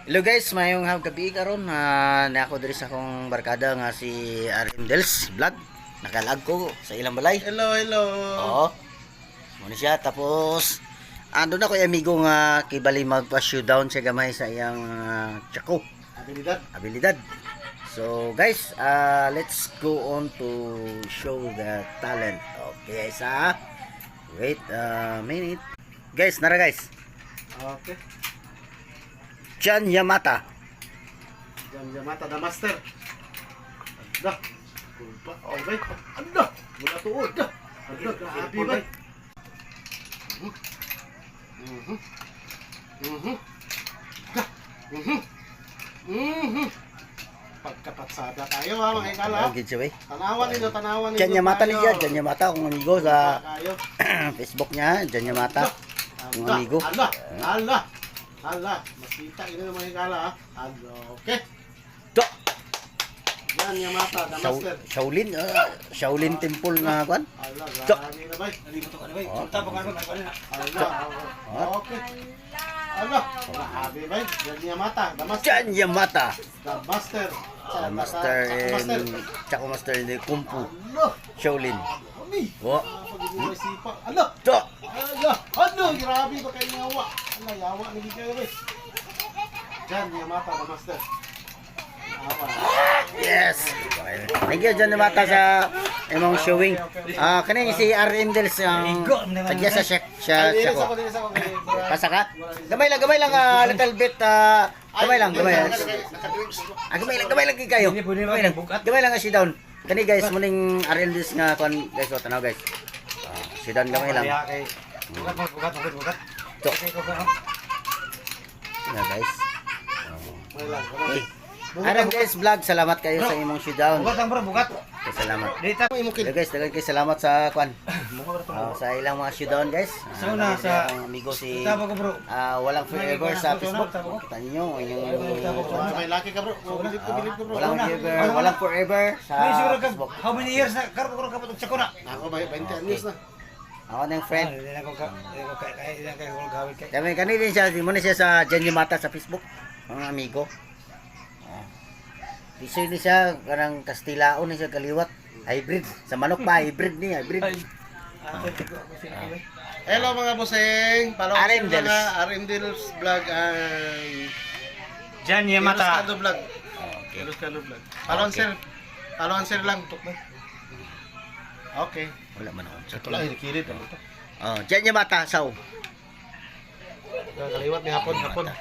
Hello guys, mayong gabi karon na ako diri sa akong barkada nga si Arindels Vlog. Nakalag ko sa ilang balay. Hello, hello. Oo. Muna siya tapos ando na ko yung amigo nga kibali magpa-showdown siya gamay sa iyang tsako. Abilidad. So guys, let's go on to show the talent. Okay guys wait a minute. Guys, nara guys. Okay. Jan Yamata. Jan Yamata the master. Ada. Kulpa. Oh, bay. Ada. Mula tuod. Ada. Grabe bay. Pagkapatsada tayo ha mga ikala. Tanawan nila. Jan Yamata niya, Jan Yamata akong amigo sa Tayo. Facebook niya, Jan Yamata. Ang amigo. Hala, makita ini mga ikala ha. Okay. Do. Jan Yamata the master. Shaolin Temple na kwan. Hala, Do. grabe na bay. Nalimutan ko na ba? Punta pa ka na. Hala. Okay. Hala, grabe bay. Jan Yamata the master. Jan Yamata. The master. The master in Chako Master in Kung Fu Hala. Shaolin. Ami. Oh. Pag-ibig sipa. Hala. Do. Ano, grabe ba kayo yawa? Hala, yawa ni kayo bay. Jan Yamata the master. Yawa. Yes. Thank you Jan Yamata sa imong showing. Kanang si Arindels ang tagya sa siya Ay, Chako. din sa ko kay Pasa ka? Gamay lang little bit gamay lang. Gamay lang kayo. Gamay lang si down. Kani guys muning Arindels nga kon guys o tanaw guys. Si down gamay lang. Bukat. To. Na guys. Arindels vlog, salamat kayo sa imong showdown. Bukat lang bro, bukat. Salamat. Dita mo imukil. Guys, dagan kayo salamat sa kwan. Sa ilang mga showdown guys. Sa una, sa- ang amigo si Tama ko bro. walang forever sa Facebook. Kita niyo yung May laki ka bro. Bilib ko bro. walang forever sa May siguro ka, Facebook. how many years na karpo ko kapatog sa kuna? Ako ba 20 anyos na. Ako na yung friend. Hindi na ko gawin kay. Kami kanina siya, di mo na siya sa Jan Yamata sa Facebook. Mga amigo. Piso ni siya kanang Kastilao ni siya kaliwat. Hybrid. Sa manok ba hybrid ni hybrid. Hello mga bossing. Follow Arindels. mga Arindels vlog and Jan Iluskado vlog. Iluskado vlog. Follow and share lang. Okay. Wala man ako. Ito lang kirit. Jan Yamata saw. Kaliwat ni hapon na.